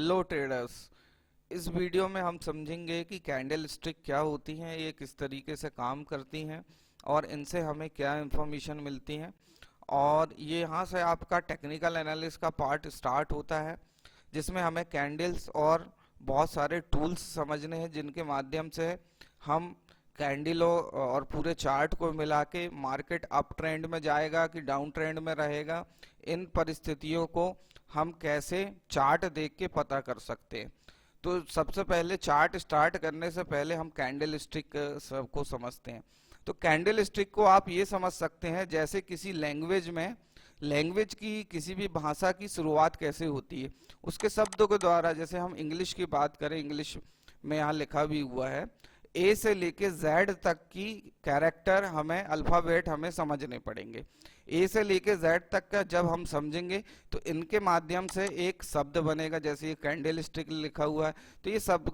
Hello traders. इस video में हम समझेंगे कि कैंडल स्टिक क्या होती हैं, ये किस तरीके से काम करती हैं और इनसे हमें क्या इंफॉर्मेशन मिलती है। और ये यहाँ से आपका टेक्निकल एनालिसिस का पार्ट स्टार्ट होता है, जिसमें हमें कैंडल्स और बहुत सारे टूल्स समझने हैं, जिनके माध्यम से हम कैंडलों और पूरे चार्ट को मिला के मार्केट अप ट्रेंड में जाएगा कि डाउन ट्रेंड में रहेगा, इन परिस्थितियों को हम कैसे चार्ट देख के पता कर सकते हैं। तो सबसे पहले चार्ट स्टार्ट करने से पहले हम कैंडल स्टिक सबको समझते हैं। तो कैंडल स्टिक को आप ये समझ सकते हैं जैसे किसी लैंग्वेज की किसी भी भाषा की शुरुआत कैसे होती है, उसके शब्दों के द्वारा। जैसे हम इंग्लिश की बात करें, इंग्लिश में यहाँ लिखा भी हुआ है, ए से लेके जेड तक की कैरेक्टर हमें अल्फाबेट हमें समझने पड़ेंगे। ए से लेके जेड तक का जब हम समझेंगे तो इनके माध्यम से एक शब्द बनेगा। जैसे ये कैंडल स्टिक लिखा हुआ है, तो ये सब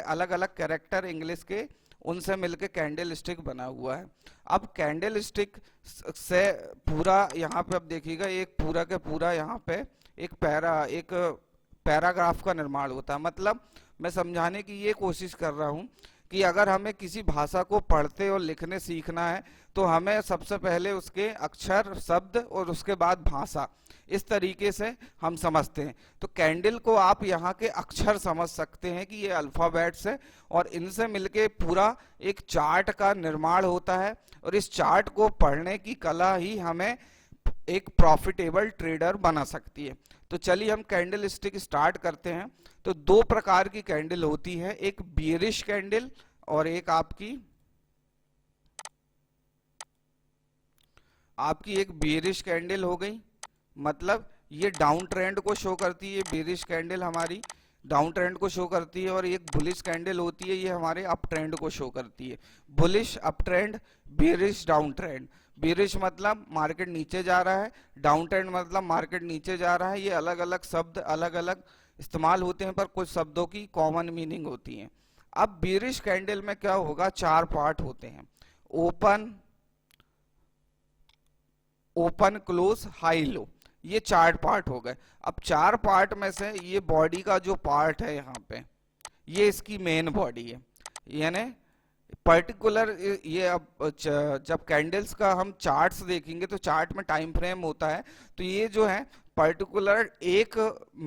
अलग अलग कैरेक्टर इंग्लिश के, उनसे मिलके कैंडल स्टिक बना हुआ है। अब कैंडल स्टिक से पूरा यहाँ पे अब देखिएगा, एक पूरा के पूरा यहाँ पे एक पैराग्राफ का निर्माण होता है। मतलब मैं समझाने की ये कोशिश कर रहा हूँ कि अगर हमें किसी भाषा को पढ़ते और लिखने सीखना है तो हमें सबसे पहले उसके अक्षर, शब्द और उसके बाद भाषा, इस तरीके से हम समझते हैं। तो कैंडल को आप यहाँ के अक्षर समझ सकते हैं कि ये अल्फाबेट्स है और इनसे मिलके पूरा एक चार्ट का निर्माण होता है। और इस चार्ट को पढ़ने की कला ही हमें एक प्रॉफिटेबल ट्रेडर बना सकती है। तो चलिए हम कैंडल स्टिक स्टार्ट करते हैं। तो दो प्रकार की कैंडल होती है, एक बियरिश कैंडल और एक आपकी एक बियरिश कैंडल हो गई। मतलब ये डाउन ट्रेंड को शो करती है, बियरिश कैंडल हमारी डाउन ट्रेंड को शो करती है। और एक बुलिश कैंडल होती है, ये हमारे अप ट्रेंड को शो करती है। Bullish up trend, bearish down trend. Bearish मतलब मार्केट नीचे जा रहा है, डाउन ट्रेंड मतलब मार्केट नीचे जा रहा है। ये अलग अलग शब्द अलग अलग इस्तेमाल होते हैं, पर कुछ शब्दों की कॉमन मीनिंग होती है। अब बियरिश कैंडल में क्या होगा, चार पार्ट होते हैं, ओपन क्लोज हाई लो, ये चार पार्ट हो गए। अब चार पार्ट में से ये बॉडी का जो पार्ट है यहाँ पे, ये इसकी मेन बॉडी है। यानी पर्टिकुलर ये अब जब कैंडल्स का हम चार्ट्स देखेंगे तो चार्ट में टाइम फ्रेम होता है। तो ये जो है पर्टिकुलर 1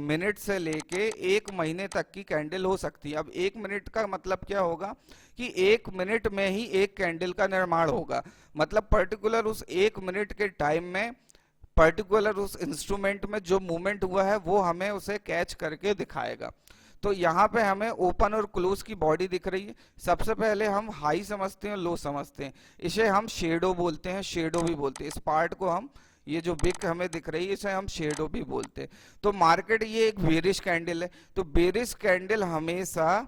मिनट से लेके 1 महीने तक की कैंडल हो सकती है। अब 1 मिनट का मतलब क्या होगा कि 1 मिनट में ही एक कैंडल का निर्माण होगा। मतलब पर्टिकुलर उस 1 मिनट के टाइम में पर्टिकुलर उस इंस्ट्रूमेंट में जो मूवमेंट हुआ है वो हमें उसे कैच करके दिखाएगा। तो यहाँ पे हमें ओपन और क्लोज की बॉडी दिख रही है। सबसे पहले हम हाई समझते हैं, लो समझते हैं। इसे हम शेडो बोलते हैं, शेडो भी बोलते हैं। इस पार्ट को हम, ये जो बिग हमें दिख रही है, इसे हम शेडो भी बोलते हैं। तो मार्केट ये एक बेरिश कैंडल है। तो बेरिश कैंडल हमेशा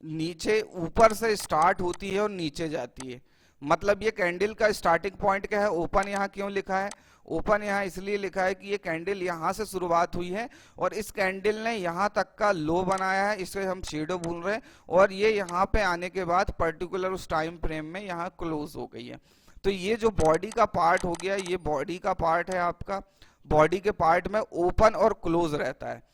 नीचे ऊपर से स्टार्ट होती है और नीचे जाती है। मतलब ये कैंडल का स्टार्टिंग पॉइंट क्या है, ओपन यहाँ क्यों लिखा है, ओपन यहाँ इसलिए लिखा है कि ये कैंडल यहाँ से शुरुआत हुई है और इस कैंडल ने यहाँ तक का लो बनाया है, इसे हम शेडो बोल रहे हैं। और ये यहाँ पे आने के बाद पर्टिकुलर उस टाइम फ्रेम में यहाँ क्लोज हो गई है। तो ये जो बॉडी का पार्ट हो गया, ये बॉडी का पार्ट है आपका। बॉडी के पार्ट में ओपन और क्लोज रहता है।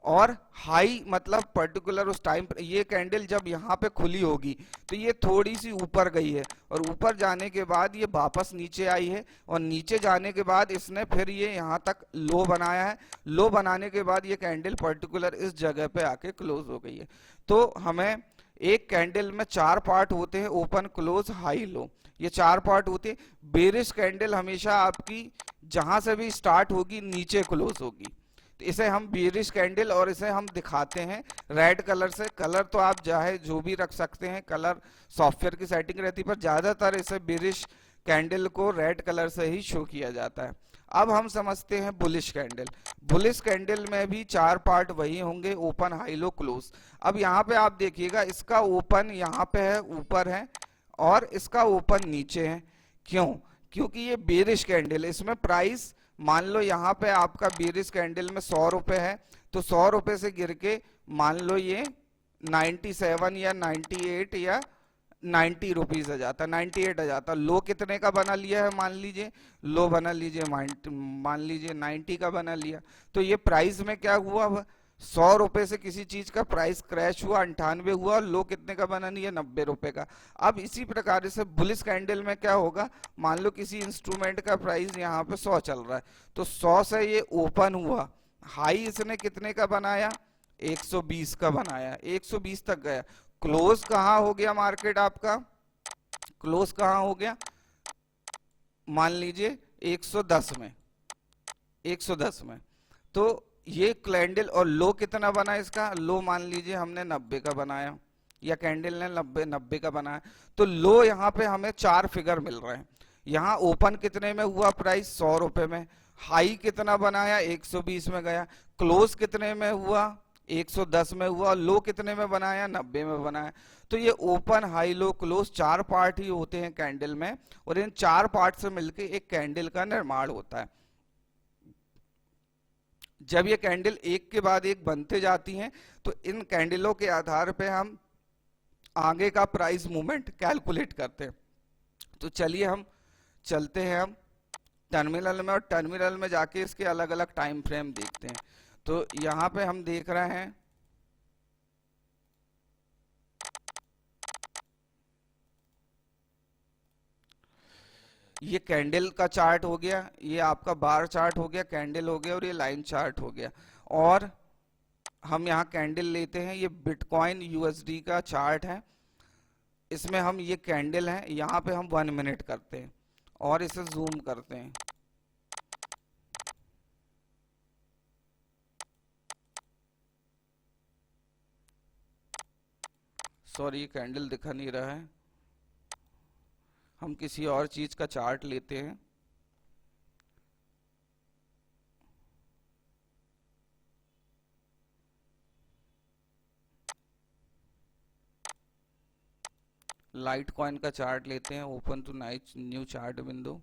और हाई मतलब पर्टिकुलर उस टाइम, ये कैंडल जब यहाँ पे खुली होगी तो ये थोड़ी सी ऊपर गई है और ऊपर जाने के बाद ये वापस नीचे आई है और नीचे जाने के बाद इसने फिर ये यहाँ तक लो बनाया है। लो बनाने के बाद ये कैंडल पर्टिकुलर इस जगह पे आके क्लोज हो गई है। तो हमें एक कैंडल में चार पार्ट होते हैं, ओपन क्लोज हाई लो, ये चार पार्ट होते हैं। बेरिश कैंडल हमेशा आपकी जहां से भी स्टार्ट होगी नीचे क्लोज होगी। तो इसे हम बेरिश कैंडल, और इसे हम दिखाते हैं रेड कलर से। कलर तो आप चाहे जो भी रख सकते हैं, कलर सॉफ्टवेयर की सेटिंग रहती है, पर ज्यादातर इसे बेरिश कैंडल को रेड कलर से ही शो किया जाता है। अब हम समझते हैं बुलिश कैंडल। बुलिश कैंडल में भी चार पार्ट वही होंगे, ओपन हाई लो क्लोज। अब यहाँ पे आप देखिएगा, इसका ओपन यहाँ पे है, ऊपर है, और इसका ओपन नीचे है। क्यों? क्योंकि ये बेरिश कैंडल है। इसमें प्राइस मान लो यहाँ पे आपका बेरिश कैंडल में 100 रुपए है, तो 100 रुपए से गिर के मान लो ये 97 या 98 या 90 रुपीज आ जाता, 98 आ जाता। लो कितने का बना लिया है, मान लीजिए लो बना लीजिए, मान लीजिए 90 का बना लिया। तो ये प्राइस में क्या हुआ, 100 रुपए से किसी चीज का प्राइस क्रैश हुआ, 98 हुआ, लो कितने का बना, नहीं है 90 रुपए का। अब इसी प्रकार से बुलिश कैंडल में क्या होगा, मान लो किसी इंस्ट्रूमेंट का प्राइस यहाँ पे 100 चल रहा है, तो 100 से ये ओपन हुआ, हाई इसने कितने का बनाया, 120 का बनाया, 120 तक गया, क्लोज कहाँ हो गया मार्केट आपका, क्लोज कहाँ हो गया, मान लीजिए 110 में, 110 में। तो ये कैंडल, और लो कितना बना इसका, लो मान लीजिए हमने 90 का बनाया, या कैंडल ने 90 का बनाया, तो लो यहाँ पे हमें 4 फिगर मिल रहे हैं। यहाँ ओपन कितने में हुआ प्राइस, 100 रुपए में, हाई कितना बनाया, 120 में गया, क्लोज कितने में हुआ, 110 में हुआ, लो कितने में बनाया, 90 में बनाया। तो ये ओपन, हाई, लो, क्लोज 4 पार्ट ही होते हैं कैंडल में, और इन 4 पार्ट से मिलकर एक कैंडल का निर्माण होता है। जब ये कैंडल एक के बाद एक बनते जाती हैं, तो इन कैंडलों के आधार पे हम आगे का प्राइस मूवमेंट कैलकुलेट करते हैं। तो चलिए हम चलते हैं हम टर्मिनल में, और टर्मिनल में जाके इसके अलग अलग टाइम फ्रेम देखते हैं। तो यहाँ पे हम देख रहे हैं ये कैंडल का चार्ट हो गया, ये आपका बार चार्ट हो गया, कैंडल हो गया, और ये लाइन चार्ट हो गया। और हम यहाँ कैंडल लेते हैं, ये बिटकॉइन यूएसडी का चार्ट है, इसमें हम ये कैंडल है, यहाँ पे हम 1 मिनट करते हैं और इसे जूम करते हैं। सॉरी, कैंडल दिखा नहीं रहा है, हम किसी और चीज का चार्ट लेते हैं। लाइट कॉइन का चार्ट लेते हैं, open tonight new chart window.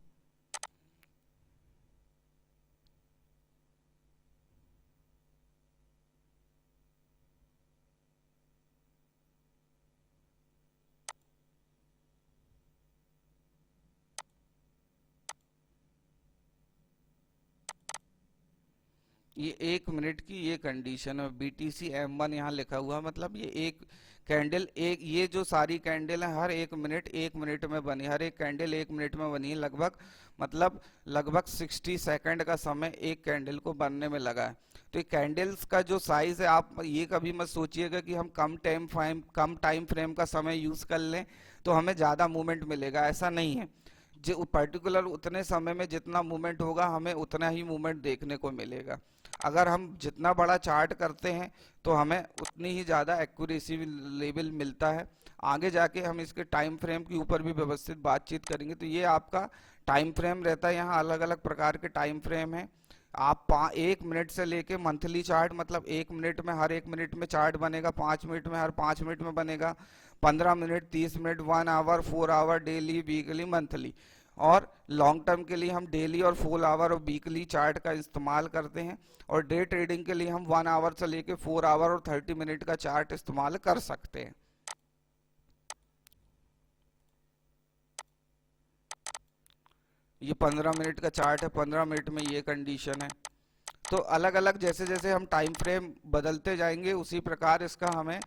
ये 1 मिनट की ये कंडीशन है, BTC M1 यहाँ लिखा हुआ, मतलब ये एक कैंडल, एक ये जो सारी कैंडल है हर 1 मिनट में बनी, हर एक कैंडल 1 मिनट में बनी है लगभग, मतलब लगभग 60 सेकंड का समय एक कैंडल को बनने में लगा है। तो ये कैंडल्स का जो साइज है, आप ये कभी मत सोचिएगा कि हम कम टाइम फ्रेम का समय यूज कर लें तो हमें ज्यादा मूवमेंट मिलेगा, ऐसा नहीं है। जो पर्टिकुलर उतने समय में जितना मूवमेंट होगा हमें उतना ही मूवमेंट देखने को मिलेगा। अगर हम जितना बड़ा चार्ट करते हैं तो हमें उतनी ही ज़्यादा एक्यूरेसी लेवल मिलता है। आगे जाके हम इसके टाइम फ्रेम के ऊपर भी व्यवस्थित बातचीत करेंगे। तो ये आपका टाइम फ्रेम रहता है, यहाँ अलग अलग प्रकार के टाइम फ्रेम हैं। आप 1 मिनट से लेके मंथली चार्ट, मतलब 1 मिनट में हर 1 मिनट में चार्ट बनेगा, 5 मिनट में हर 5 मिनट में बनेगा, 15 minute, 30 minute, 1 hour, 4 hour, daily, weekly, monthly. और लॉन्ग टर्म के लिए हम डेली और 4 आवर और वीकली चार्ट का इस्तेमाल करते हैं, और डे ट्रेडिंग के लिए हम 1 आवर से लेके 4 आवर और 30 मिनट का चार्ट इस्तेमाल कर सकते हैं। ये 15 मिनट का चार्ट है, 15 मिनट में ये कंडीशन है। तो अलग अलग जैसे जैसे हम टाइम फ्रेम बदलते जाएंगे उसी प्रकार इसका हमें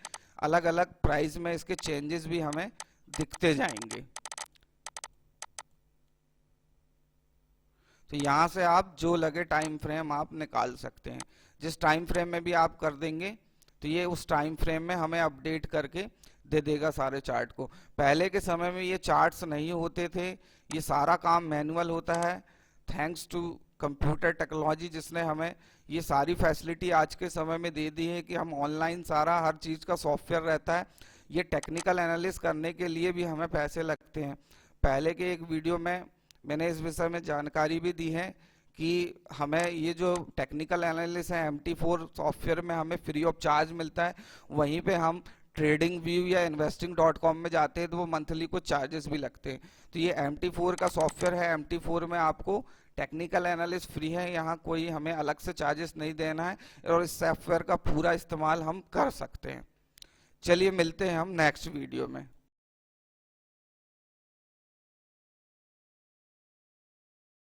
अलग अलग प्राइस में इसके चेंजेस भी हमें दिखते जाएंगे। तो यहाँ से आप जो लगे टाइम फ्रेम आप निकाल सकते हैं। जिस टाइम फ्रेम में भी आप कर देंगे तो ये उस टाइम फ्रेम में हमें अपडेट करके दे देगा सारे चार्ट को। पहले के समय में ये चार्ट्स नहीं होते थे, ये सारा काम मैनुअल होता है। थैंक्स टू कंप्यूटर टेक्नोलॉजी जिसने हमें ये सारी फैसिलिटी आज के समय में दे दी है कि हम ऑनलाइन सारा हर चीज़ का सॉफ्टवेयर रहता है। ये टेक्निकल एनालिसिस करने के लिए भी हमें पैसे लगते हैं। पहले के एक वीडियो में मैंने इस विषय में जानकारी भी दी है कि हमें ये जो टेक्निकल एनालिसिस है MT4 सॉफ्टवेयर में हमें फ्री ऑफ चार्ज मिलता है। वहीं पे हम ट्रेडिंग व्यू या investing.com में जाते हैं तो वो मंथली कुछ चार्जेस भी लगते हैं। तो ये MT4 का सॉफ्टवेयर है, MT4 में आपको टेक्निकल एनालिसिस फ्री है, यहाँ कोई हमें अलग से चार्जेस नहीं देना है, और इस सॉफ्टवेयर का पूरा इस्तेमाल हम कर सकते हैं। चलिए मिलते हैं हम नेक्स्ट वीडियो में।